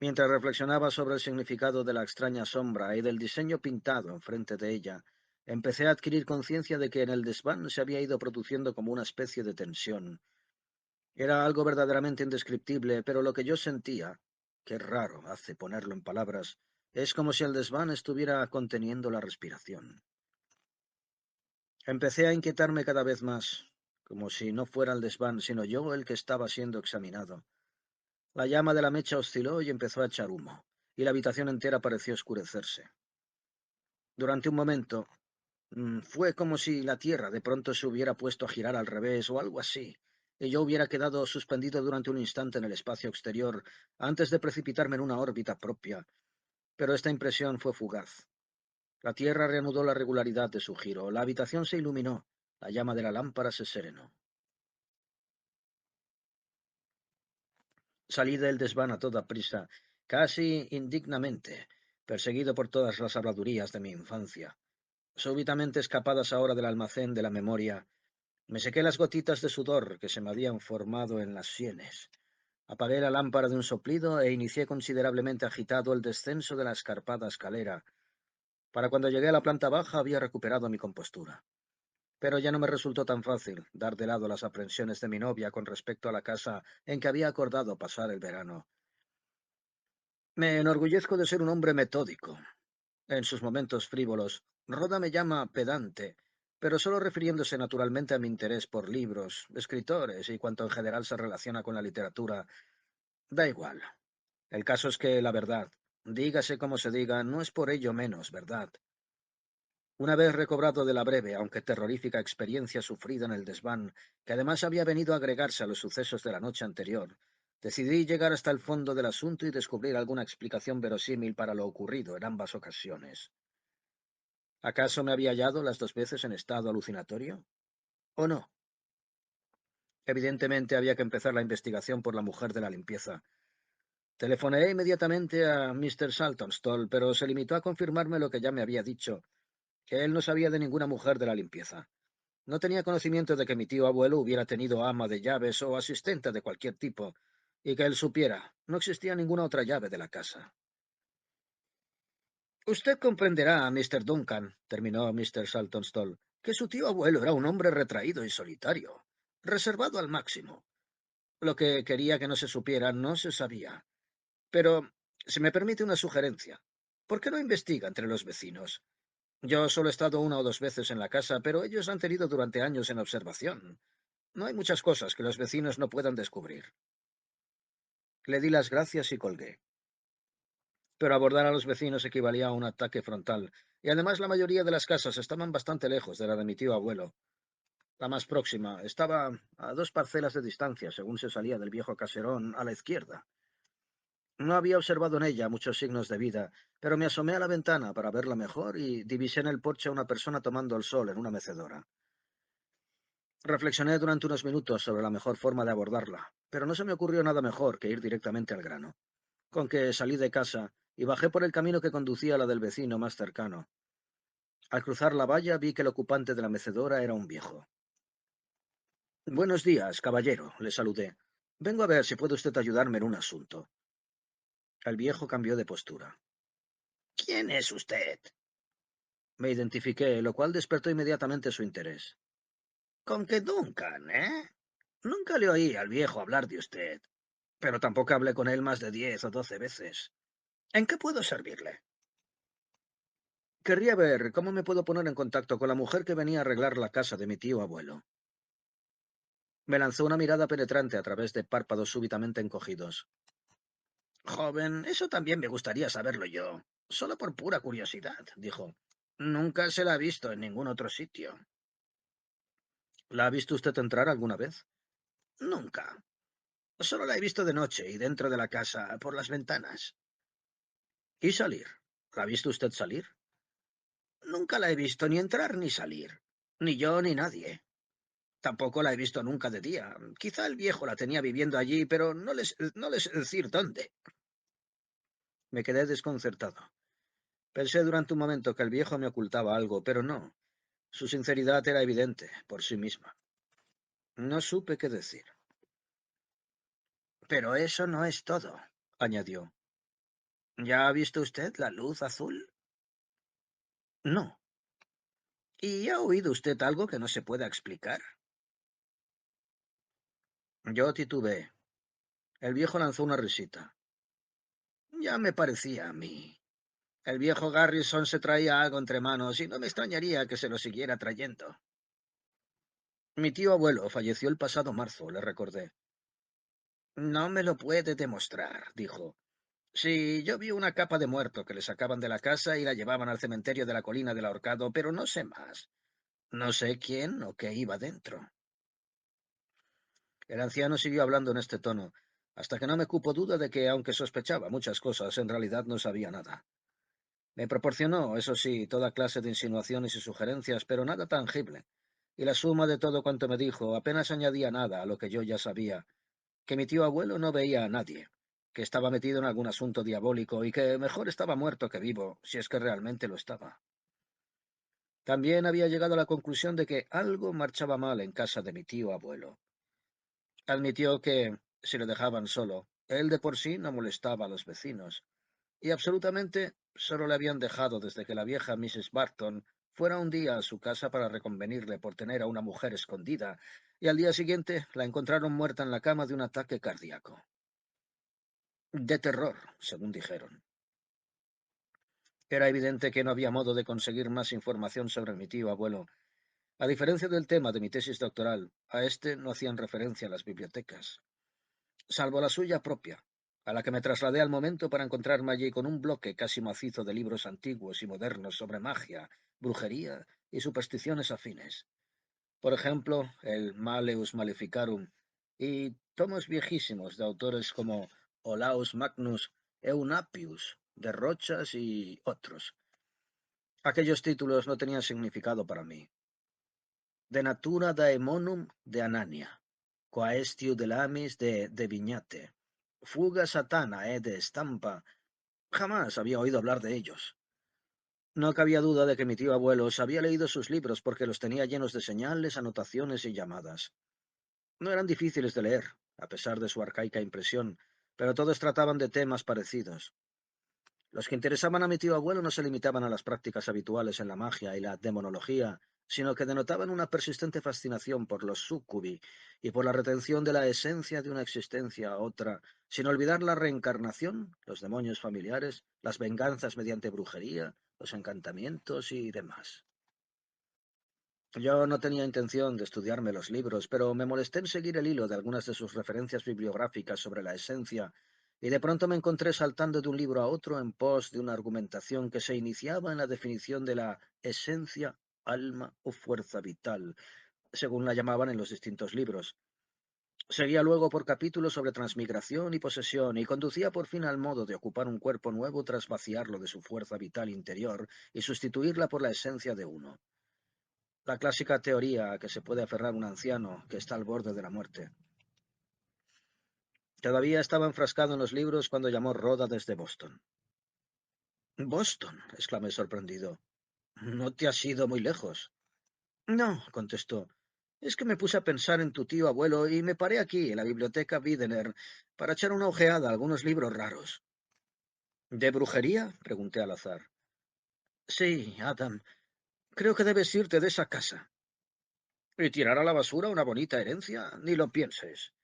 Mientras reflexionaba sobre el significado de la extraña sombra y del diseño pintado enfrente de ella, empecé a adquirir conciencia de que en el desván se había ido produciendo como una especie de tensión. Era algo verdaderamente indescriptible, pero lo que yo sentía, qué raro hace ponerlo en palabras, es como si el desván estuviera conteniendo la respiración. Empecé a inquietarme cada vez más, como si no fuera el desván, sino yo el que estaba siendo examinado. La llama de la mecha osciló y empezó a echar humo, y la habitación entera pareció oscurecerse. Durante un momento, fue como si la Tierra de pronto se hubiera puesto a girar al revés o algo así, y yo hubiera quedado suspendido durante un instante en el espacio exterior antes de precipitarme en una órbita propia, pero esta impresión fue fugaz. La Tierra reanudó la regularidad de su giro, la habitación se iluminó, la llama de la lámpara se serenó. Salí del desván a toda prisa, casi indignamente, perseguido por todas las habladurías de mi infancia. Súbitamente escapadas ahora del almacén de la memoria, me sequé las gotitas de sudor que se me habían formado en las sienes. Apagué la lámpara de un soplido e inicié considerablemente agitado el descenso de la escarpada escalera. Para cuando llegué a la planta baja había recuperado mi compostura. Pero ya no me resultó tan fácil dar de lado las aprensiones de mi novia con respecto a la casa en que había acordado pasar el verano. Me enorgullezco de ser un hombre metódico. En sus momentos frívolos, Rhoda me llama pedante, pero solo refiriéndose naturalmente a mi interés por libros, escritores y cuanto en general se relaciona con la literatura. Da igual. El caso es que la verdad, dígase como se diga, no es por ello menos verdad. Una vez recobrado de la breve, aunque terrorífica experiencia sufrida en el desván, que además había venido a agregarse a los sucesos de la noche anterior, decidí llegar hasta el fondo del asunto y descubrir alguna explicación verosímil para lo ocurrido en ambas ocasiones. ¿Acaso me había hallado las 2 veces en estado alucinatorio? ¿O no? Evidentemente había que empezar la investigación por la mujer de la limpieza. Telefoneé inmediatamente a Mr. Saltonstall, pero se limitó a confirmarme lo que ya me había dicho, que él no sabía de ninguna mujer de la limpieza. No tenía conocimiento de que mi tío abuelo hubiera tenido ama de llaves o asistente de cualquier tipo, y que él supiera, no existía ninguna otra llave de la casa. Usted comprenderá, Mr. Duncan, terminó Mr. Saltonstall, que su tío abuelo era un hombre retraído y solitario, reservado al máximo. Lo que quería que no se supiera no se sabía. Pero, si me permite una sugerencia, ¿por qué no investiga entre los vecinos? Yo solo he estado 1 o 2 veces en la casa, pero ellos han tenido durante años en observación. No hay muchas cosas que los vecinos no puedan descubrir. Le di las gracias y colgué. Pero abordar a los vecinos equivalía a un ataque frontal, y además la mayoría de las casas estaban bastante lejos de la de mi tío abuelo. La más próxima estaba a 2 parcelas de distancia, según se salía del viejo caserón, a la izquierda. No había observado en ella muchos signos de vida, pero me asomé a la ventana para verla mejor y divisé en el porche a una persona tomando el sol en una mecedora. Reflexioné durante unos minutos sobre la mejor forma de abordarla, pero no se me ocurrió nada mejor que ir directamente al grano. Con que salí de casa y bajé por el camino que conducía a la del vecino más cercano. Al cruzar la valla vi que el ocupante de la mecedora era un viejo. Buenos días, caballero, le saludé. Vengo a ver si puede usted ayudarme en un asunto. El viejo cambió de postura. ¿Quién es usted? Me identifiqué, lo cual despertó inmediatamente su interés. Con que Duncan, ¿eh? Nunca le oí al viejo hablar de usted, pero tampoco hablé con él más de 10 o 12 veces. ¿En qué puedo servirle? Querría ver cómo me puedo poner en contacto con la mujer que venía a arreglar la casa de mi tío abuelo. Me lanzó una mirada penetrante a través de párpados súbitamente encogidos. Joven, eso también me gustaría saberlo yo. Solo por pura curiosidad, dijo. Nunca se la ha visto en ningún otro sitio. ¿La ha visto usted entrar alguna vez? Nunca. Solo la he visto de noche y dentro de la casa, por las ventanas. ¿Y salir? ¿La ha visto usted salir? Nunca la he visto ni entrar ni salir. Ni yo ni nadie. Tampoco la he visto nunca de día. Quizá el viejo la tenía viviendo allí, pero no les sé decir dónde. Me quedé desconcertado. Pensé durante un momento que el viejo me ocultaba algo, pero no. Su sinceridad era evidente por sí misma. No supe qué decir. Pero eso no es todo, añadió. ¿Ya ha visto usted la luz azul? No. ¿Y ha oído usted algo que no se pueda explicar? Yo titubeé. El viejo lanzó una risita. Ya me parecía a mí. El viejo Garrison se traía algo entre manos y no me extrañaría que se lo siguiera trayendo. Mi tío abuelo falleció el pasado marzo, le recordé. No me lo puede demostrar, dijo. Sí, yo vi una capa de muerto que le sacaban de la casa y la llevaban al cementerio de la colina del Ahorcado, pero no sé más. No sé quién o qué iba dentro. El anciano siguió hablando en este tono, hasta que no me cupo duda de que, aunque sospechaba muchas cosas, en realidad no sabía nada. Me proporcionó, eso sí, toda clase de insinuaciones y sugerencias, pero nada tangible, y la suma de todo cuanto me dijo apenas añadía nada a lo que yo ya sabía, que mi tío abuelo no veía a nadie, que estaba metido en algún asunto diabólico y que mejor estaba muerto que vivo, si es que realmente lo estaba. También había llegado a la conclusión de que algo marchaba mal en casa de mi tío abuelo. Admitió que, si lo dejaban solo, él de por sí no molestaba a los vecinos, y absolutamente solo le habían dejado desde que la vieja Mrs. Barton fuera un día a su casa para reconvenirle por tener a una mujer escondida, y al día siguiente la encontraron muerta en la cama de un ataque cardíaco. De terror, según dijeron. Era evidente que no había modo de conseguir más información sobre mi tío abuelo. A diferencia del tema de mi tesis doctoral, a este no hacían referencia a las bibliotecas, salvo la suya propia, a la que me trasladé al momento para encontrarme allí con un bloque casi macizo de libros antiguos y modernos sobre magia, brujería y supersticiones afines. Por ejemplo, el Malleus Maleficarum y tomos viejísimos de autores como Olaus Magnus Eunapius, de Rochas y otros. Aquellos títulos no tenían significado para mí. De Natura Daemonum de Anania, Quaestiu de Lamis de Viñate, Fuga Satanae de Estampa. Jamás había oído hablar de ellos. No cabía duda de que mi tío abuelo se había leído sus libros porque los tenía llenos de señales, anotaciones y llamadas. No eran difíciles de leer, a pesar de su arcaica impresión, pero todos trataban de temas parecidos. Los que interesaban a mi tío abuelo no se limitaban a las prácticas habituales en la magia y la demonología, sino que denotaban una persistente fascinación por los súcubi y por la retención de la esencia de una existencia a otra, sin olvidar la reencarnación, los demonios familiares, las venganzas mediante brujería, los encantamientos y demás. Yo no tenía intención de estudiarme los libros, pero me molesté en seguir el hilo de algunas de sus referencias bibliográficas sobre la esencia, y de pronto me encontré saltando de un libro a otro en pos de una argumentación que se iniciaba en la definición de la esencia, alma o fuerza vital, según la llamaban en los distintos libros. Seguía luego por capítulos sobre transmigración y posesión, y conducía por fin al modo de ocupar un cuerpo nuevo tras vaciarlo de su fuerza vital interior y sustituirla por la esencia de uno. La clásica teoría a que se puede aferrar un anciano que está al borde de la muerte. Todavía estaba enfrascado en los libros cuando llamó Rhoda desde Boston. «Boston», exclamé sorprendido. «No te has ido muy lejos». «No», contestó. «Es que me puse a pensar en tu tío abuelo y me paré aquí, en la biblioteca Widener, para echar una ojeada a algunos libros raros». «¿De brujería?», pregunté al azar. «Sí, Adam. Creo que debes irte de esa casa». «¿Y tirar a la basura una bonita herencia? Ni lo pienses».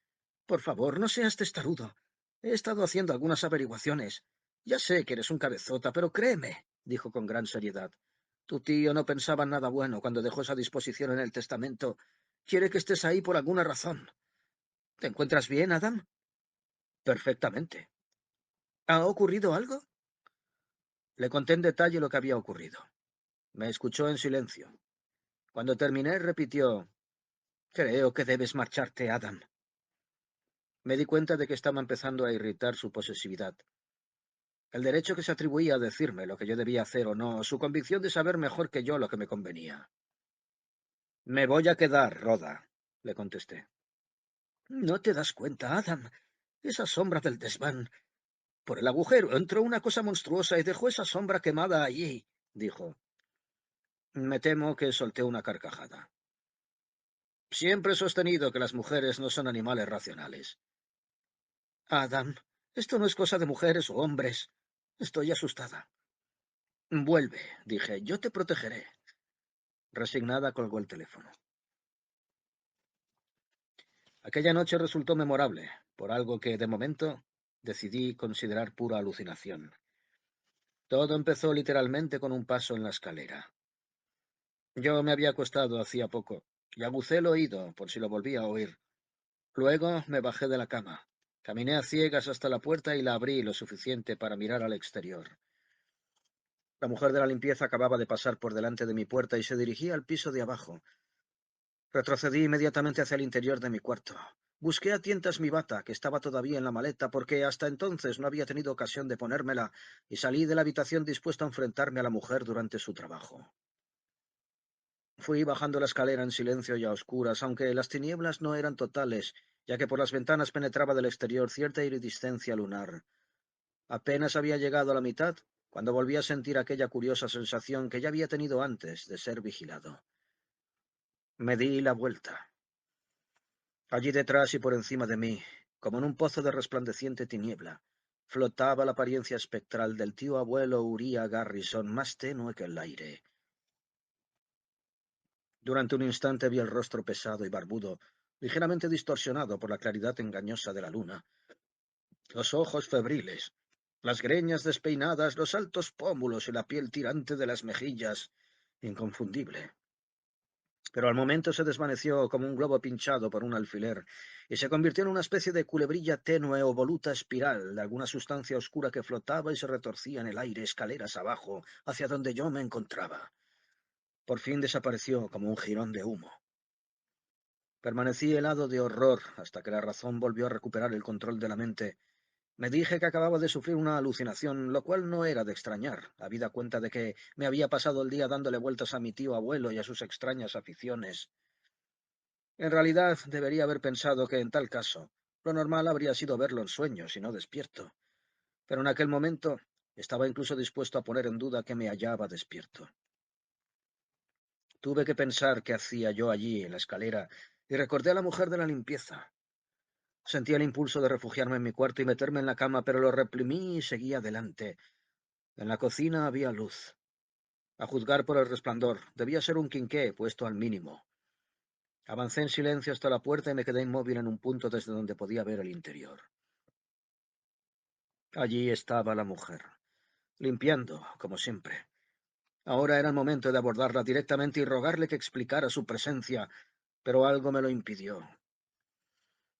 «Por favor, no seas testarudo. He estado haciendo algunas averiguaciones. Ya sé que eres un cabezota, pero créeme», dijo con gran seriedad. «Tu tío no pensaba en nada bueno cuando dejó esa disposición en el testamento. Quiere que estés ahí por alguna razón. ¿Te encuentras bien, Adam?» «Perfectamente». ¿Ha ocurrido algo?» Le conté en detalle lo que había ocurrido. Me escuchó en silencio. Cuando terminé, repitió: «Creo que debes marcharte, Adam». Me di cuenta de que estaba empezando a irritar su posesividad. El derecho que se atribuía a decirme lo que yo debía hacer o no, su convicción de saber mejor que yo lo que me convenía. «Me voy a quedar, Rhoda». le contesté. No te das cuenta, Adam. Esa sombra del desván. Por el agujero entró una cosa monstruosa y dejó esa sombra quemada allí, dijo. Me temo que solté una carcajada. Siempre he sostenido que las mujeres no son animales racionales. Adam, esto no es cosa de mujeres o hombres. Estoy asustada. Vuelve, dije, yo te protegeré. Resignada colgó el teléfono. Aquella noche resultó memorable, por algo que, de momento, decidí considerar pura alucinación. Todo empezó literalmente con un paso en la escalera. Yo me había acostado hacía poco, y agucé el oído por si lo volvía a oír. Luego me bajé de la cama. Caminé a ciegas hasta la puerta y la abrí lo suficiente para mirar al exterior. La mujer de la limpieza acababa de pasar por delante de mi puerta y se dirigía al piso de abajo. Retrocedí inmediatamente hacia el interior de mi cuarto. Busqué a tientas mi bata, que estaba todavía en la maleta, porque hasta entonces no había tenido ocasión de ponérmela, y salí de la habitación dispuesto a enfrentarme a la mujer durante su trabajo. Fui bajando la escalera en silencio y a oscuras, aunque las tinieblas no eran totales, ya que por las ventanas penetraba del exterior cierta iridiscencia lunar. Apenas había llegado a la mitad, cuando volví a sentir aquella curiosa sensación que ya había tenido antes de ser vigilado. Me di la vuelta. Allí detrás y por encima de mí, como en un pozo de resplandeciente tiniebla, flotaba la apariencia espectral del tío abuelo Uriah Garrison, más tenue que el aire. Durante un instante vi el rostro pesado y barbudo, ligeramente distorsionado por la claridad engañosa de la luna, los ojos febriles, las greñas despeinadas, los altos pómulos y la piel tirante de las mejillas, inconfundible. Pero al momento se desvaneció como un globo pinchado por un alfiler y se convirtió en una especie de culebrilla tenue o voluta espiral de alguna sustancia oscura que flotaba y se retorcía en el aire escaleras abajo, hacia donde yo me encontraba. Por fin desapareció como un jirón de humo. Permanecí helado de horror hasta que la razón volvió a recuperar el control de la mente. Me dije que acababa de sufrir una alucinación, lo cual no era de extrañar, habida cuenta de que me había pasado el día dándole vueltas a mi tío abuelo y a sus extrañas aficiones. En realidad, debería haber pensado que, en tal caso, lo normal habría sido verlo en sueños y no despierto. Pero en aquel momento estaba incluso dispuesto a poner en duda que me hallaba despierto. Tuve que pensar qué hacía yo allí en la escalera y recordé a la mujer de la limpieza. Sentía el impulso de refugiarme en mi cuarto y meterme en la cama, pero lo reprimí y seguí adelante. En la cocina había luz. A juzgar por el resplandor, debía ser un quinqué puesto al mínimo. Avancé en silencio hasta la puerta y me quedé inmóvil en un punto desde donde podía ver el interior. Allí estaba la mujer, limpiando, como siempre. Ahora era el momento de abordarla directamente y rogarle que explicara su presencia, pero algo me lo impidió.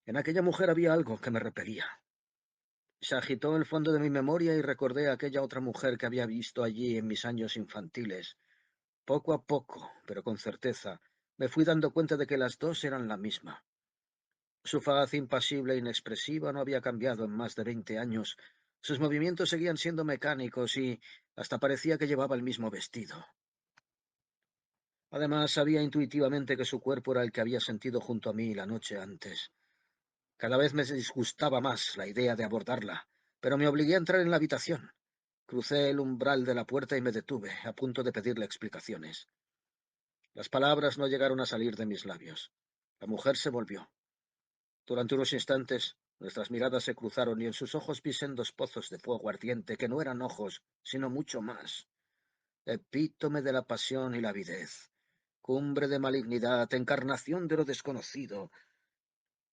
En aquella mujer había algo que me repelía. Se agitó el fondo de mi memoria y recordé a aquella otra mujer que había visto allí en mis años infantiles. Poco a poco, pero con certeza, me fui dando cuenta de que las dos eran la misma. Su faz impasible e inexpresiva no había cambiado en más de 20 años. Sus movimientos seguían siendo mecánicos y hasta parecía que llevaba el mismo vestido. Además, sabía intuitivamente que su cuerpo era el que había sentido junto a mí la noche antes. Cada vez me disgustaba más la idea de abordarla, pero me obligué a entrar en la habitación. Crucé el umbral de la puerta y me detuve, a punto de pedirle explicaciones. Las palabras no llegaron a salir de mis labios. La mujer se volvió. Durante unos instantes, nuestras miradas se cruzaron y en sus ojos vi sendos pozos de fuego ardiente que no eran ojos, sino mucho más. Epítome de la pasión y la avidez, cumbre de malignidad, encarnación de lo desconocido.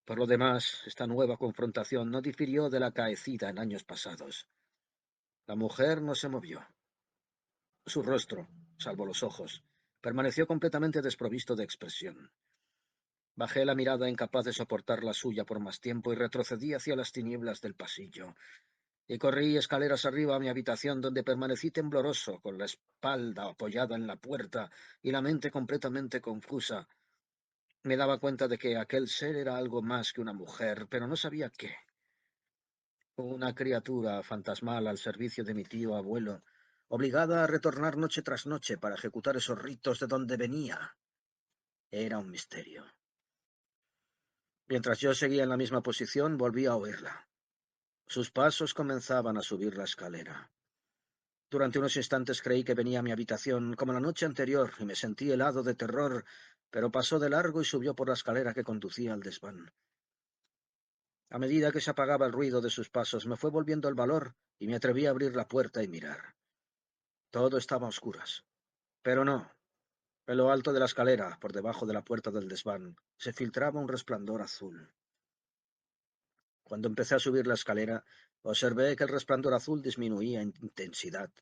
Por lo demás, esta nueva confrontación no difirió de la acaecida en años pasados. La mujer no se movió. Su rostro, salvo los ojos, permaneció completamente desprovisto de expresión. Bajé la mirada incapaz de soportar la suya por más tiempo y retrocedí hacia las tinieblas del pasillo. Y corrí escaleras arriba a mi habitación, donde permanecí tembloroso, con la espalda apoyada en la puerta y la mente completamente confusa. Me daba cuenta de que aquel ser era algo más que una mujer, pero no sabía qué. Una criatura fantasmal al servicio de mi tío abuelo, obligada a retornar noche tras noche para ejecutar esos ritos de donde venía. Era un misterio. Mientras yo seguía en la misma posición, volví a oírla. Sus pasos comenzaban a subir la escalera. Durante unos instantes creí que venía a mi habitación, como la noche anterior, y me sentí helado de terror, pero pasó de largo y subió por la escalera que conducía al desván. A medida que se apagaba el ruido de sus pasos, me fue volviendo el valor y me atreví a abrir la puerta y mirar. Todo estaba a oscuras. Pero no. En lo alto de la escalera, por debajo de la puerta del desván, se filtraba un resplandor azul. Cuando empecé a subir la escalera, observé que el resplandor azul disminuía en intensidad.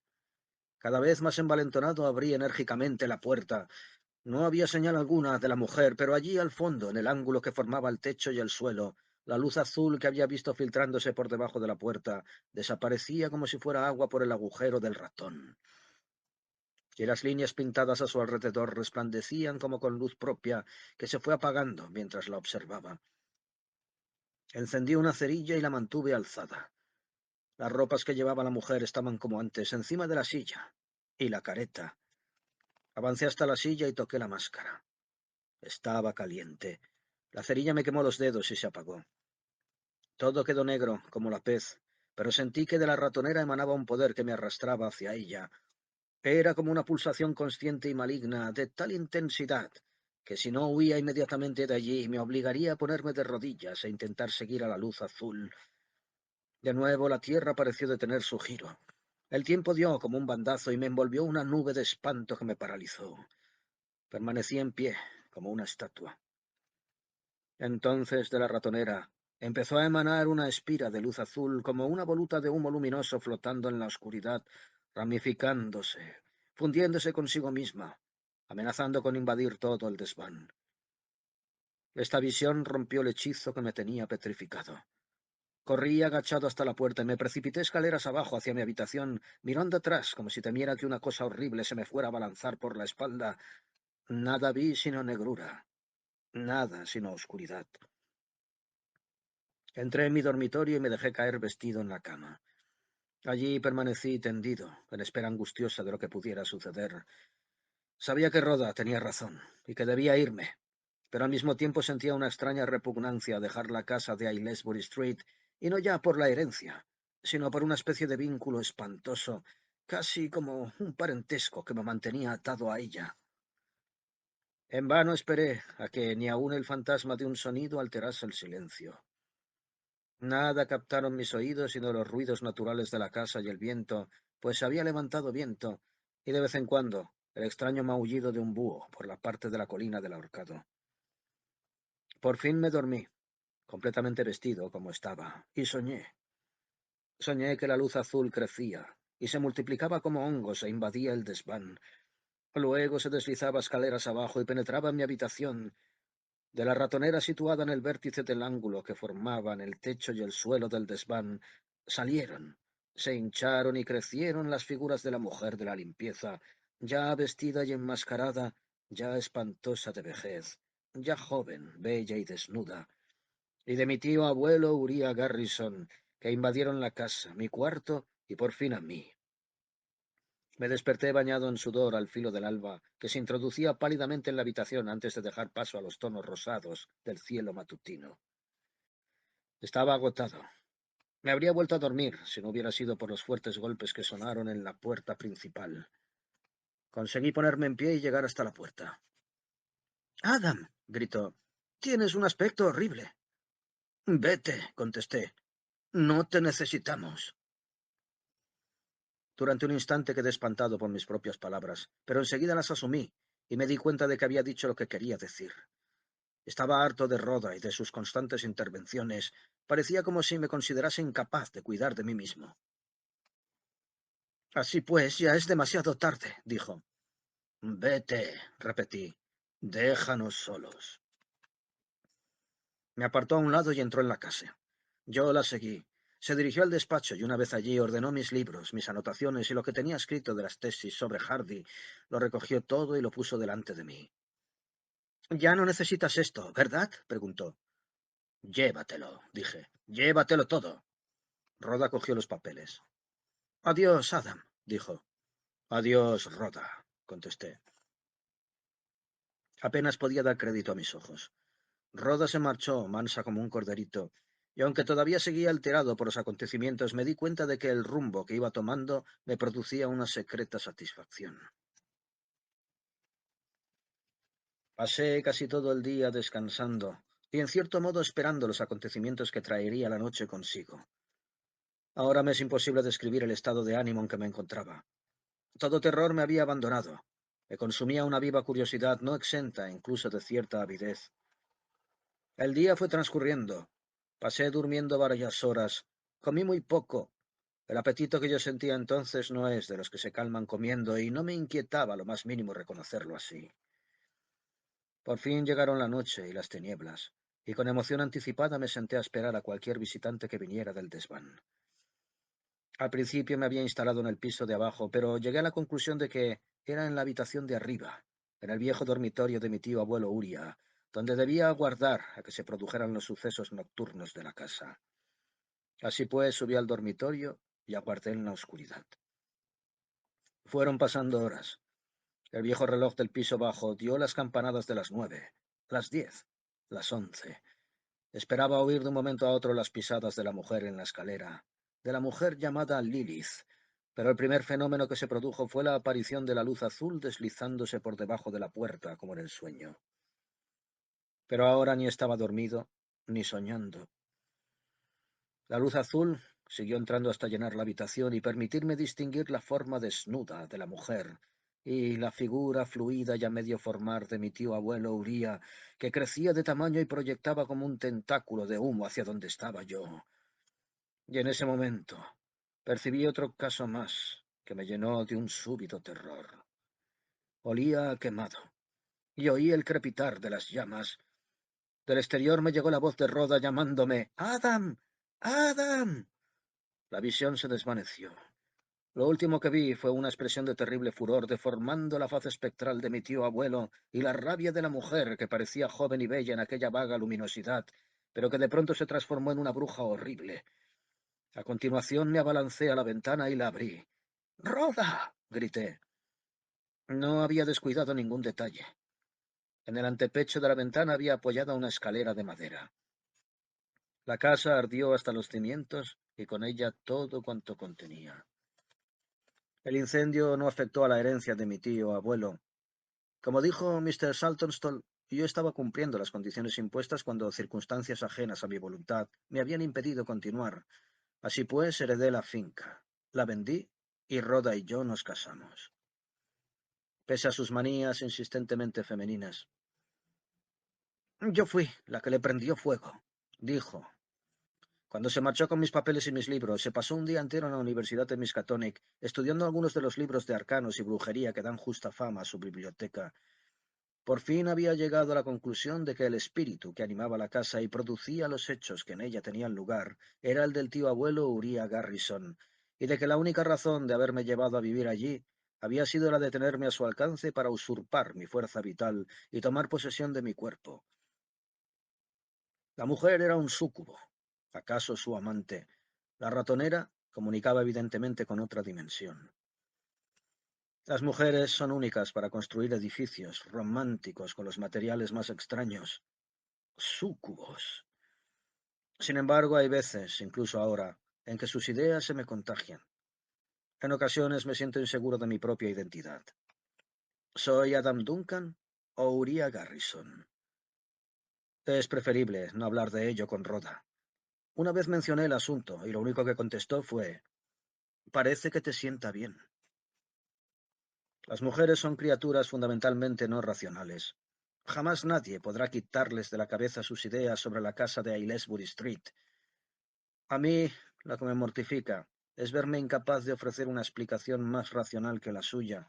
Cada vez más envalentonado abrí enérgicamente la puerta. No había señal alguna de la mujer, pero allí al fondo, en el ángulo que formaba el techo y el suelo, la luz azul que había visto filtrándose por debajo de la puerta desaparecía como si fuera agua por el agujero del ratón. Y las líneas pintadas a su alrededor resplandecían como con luz propia que se fue apagando mientras la observaba. Encendí una cerilla y la mantuve alzada. Las ropas que llevaba la mujer estaban como antes, encima de la silla. Y la careta. Avancé hasta la silla y toqué la máscara. Estaba caliente. La cerilla me quemó los dedos y se apagó. Todo quedó negro, como la pez, pero sentí que de la ratonera emanaba un poder que me arrastraba hacia ella. Era como una pulsación consciente y maligna, de tal intensidad, que si no huía inmediatamente de allí, me obligaría a ponerme de rodillas e intentar seguir a la luz azul. De nuevo la tierra pareció detener su giro. El tiempo dio como un bandazo y me envolvió una nube de espanto que me paralizó. Permanecí en pie, como una estatua. Entonces de la ratonera empezó a emanar una espira de luz azul como una voluta de humo luminoso flotando en la oscuridad, ramificándose, fundiéndose consigo misma, amenazando con invadir todo el desván. Esta visión rompió el hechizo que me tenía petrificado. Corrí agachado hasta la puerta y me precipité escaleras abajo hacia mi habitación, mirando atrás como si temiera que una cosa horrible se me fuera a balanzar por la espalda. Nada vi sino negrura, nada sino oscuridad. Entré en mi dormitorio y me dejé caer vestido en la cama. Allí permanecí tendido, en espera angustiosa de lo que pudiera suceder. Sabía que Rhoda tenía razón y que debía irme, pero al mismo tiempo sentía una extraña repugnancia a dejar la casa de Aylesbury Street, y no ya por la herencia, sino por una especie de vínculo espantoso, casi como un parentesco que me mantenía atado a ella. En vano esperé a que ni aun el fantasma de un sonido alterase el silencio. Nada captaron mis oídos sino los ruidos naturales de la casa y el viento, pues se había levantado viento, y de vez en cuando el extraño maullido de un búho por la parte de la colina del ahorcado. Por fin me dormí, completamente vestido como estaba, y soñé. Soñé que la luz azul crecía, y se multiplicaba como hongos e invadía el desván. Luego se deslizaba escaleras abajo y penetraba en mi habitación. De la ratonera situada en el vértice del ángulo que formaban el techo y el suelo del desván, salieron, se hincharon y crecieron las figuras de la mujer de la limpieza, ya vestida y enmascarada, ya espantosa de vejez, ya joven, bella y desnuda, y de mi tío abuelo Uriah Garrison, que invadieron la casa, mi cuarto y por fin a mí. Me desperté bañado en sudor al filo del alba, que se introducía pálidamente en la habitación antes de dejar paso a los tonos rosados del cielo matutino. Estaba agotado. Me habría vuelto a dormir si no hubiera sido por los fuertes golpes que sonaron en la puerta principal. Conseguí ponerme en pie y llegar hasta la puerta. «Adam», gritó, «tienes un aspecto horrible». «Vete», contesté, «no te necesitamos». Durante un instante quedé espantado por mis propias palabras, pero enseguida las asumí y me di cuenta de que había dicho lo que quería decir. Estaba harto de Rhoda y de sus constantes intervenciones. Parecía como si me considerase incapaz de cuidar de mí mismo. «Así pues, ya es demasiado tarde», dijo. «Vete», repetí. «Déjanos solos». Me apartó a un lado y entró en la casa. Yo la seguí. Se dirigió al despacho y una vez allí ordenó mis libros, mis anotaciones y lo que tenía escrito de las tesis sobre Hardy. Lo recogió todo y lo puso delante de mí. «Ya no necesitas esto, ¿verdad?», preguntó. «Llévatelo», dije. «Llévatelo todo». Rhoda cogió los papeles. «Adiós, Adam», dijo. «Adiós, Rhoda», contesté. Apenas podía dar crédito a mis ojos. Rhoda se marchó, mansa como un corderito, y aunque todavía seguía alterado por los acontecimientos, me di cuenta de que el rumbo que iba tomando me producía una secreta satisfacción. Pasé casi todo el día descansando, y en cierto modo esperando los acontecimientos que traería la noche consigo. Ahora me es imposible describir el estado de ánimo en que me encontraba. Todo terror me había abandonado. Me consumía una viva curiosidad no exenta incluso de cierta avidez. El día fue transcurriendo. Pasé durmiendo varias horas. Comí muy poco. El apetito que yo sentía entonces no es de los que se calman comiendo y no me inquietaba lo más mínimo reconocerlo así. Por fin llegaron la noche y las tinieblas, y con emoción anticipada me senté a esperar a cualquier visitante que viniera del desván. Al principio me había instalado en el piso de abajo, pero llegué a la conclusión de que era en la habitación de arriba, en el viejo dormitorio de mi tío abuelo Uria, donde debía aguardar a que se produjeran los sucesos nocturnos de la casa. Así pues, subí al dormitorio y aguardé en la oscuridad. Fueron pasando horas. El viejo reloj del piso bajo dio las campanadas de las 9, las 10, las 11. Esperaba oír de un momento a otro las pisadas de la mujer en la escalera, de la mujer llamada Lilith, pero el primer fenómeno que se produjo fue la aparición de la luz azul deslizándose por debajo de la puerta como en el sueño. Pero ahora ni estaba dormido, ni soñando. La luz azul siguió entrando hasta llenar la habitación y permitirme distinguir la forma desnuda de la mujer y la figura fluida y a medio formar de mi tío abuelo Uría, que crecía de tamaño y proyectaba como un tentáculo de humo hacia donde estaba yo. Y en ese momento percibí otro caso más que me llenó de un súbito terror. Olía a quemado y oí el crepitar de las llamas. Del exterior me llegó la voz de Rhoda llamándome «¡Adam! ¡Adam!». La visión se desvaneció. Lo último que vi fue una expresión de terrible furor deformando la faz espectral de mi tío abuelo y la rabia de la mujer que parecía joven y bella en aquella vaga luminosidad, pero que de pronto se transformó en una bruja horrible. A continuación me abalancé a la ventana y la abrí. «¡Rhoda!», grité. No había descuidado ningún detalle. En el antepecho de la ventana había apoyada una escalera de madera. La casa ardió hasta los cimientos y con ella todo cuanto contenía. El incendio no afectó a la herencia de mi tío abuelo. Como dijo Mr. Saltonstall, yo estaba cumpliendo las condiciones impuestas cuando circunstancias ajenas a mi voluntad me habían impedido continuar. Así pues, heredé la finca, la vendí y Rhoda y yo nos casamos. Pese a sus manías insistentemente femeninas. Yo fui la que le prendió fuego, dijo. Cuando se marchó con mis papeles y mis libros, se pasó un día entero en la Universidad de Miskatonic, estudiando algunos de los libros de arcanos y brujería que dan justa fama a su biblioteca. Por fin había llegado a la conclusión de que el espíritu que animaba la casa y producía los hechos que en ella tenían lugar era el del tío abuelo Uriah Garrison, y de que la única razón de haberme llevado a vivir allí había sido la de tenerme a su alcance para usurpar mi fuerza vital y tomar posesión de mi cuerpo. La mujer era un súcubo, acaso su amante. La ratonera comunicaba evidentemente con otra dimensión. Las mujeres son únicas para construir edificios románticos con los materiales más extraños. Súcubos. Sin embargo, hay veces, incluso ahora, en que sus ideas se me contagian. En ocasiones me siento inseguro de mi propia identidad. ¿Soy Adam Duncan o Uriah Garrison? Es preferible no hablar de ello con Rhoda. Una vez mencioné el asunto y lo único que contestó fue: «Parece que te sienta bien». Las mujeres son criaturas fundamentalmente no racionales. Jamás nadie podrá quitarles de la cabeza sus ideas sobre la casa de Aylesbury Street. A mí, lo que me mortifica es verme incapaz de ofrecer una explicación más racional que la suya,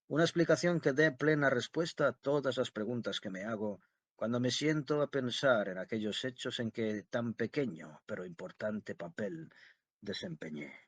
una explicación que dé plena respuesta a todas las preguntas que me hago cuando me siento a pensar en aquellos hechos en que tan pequeño pero importante papel desempeñé.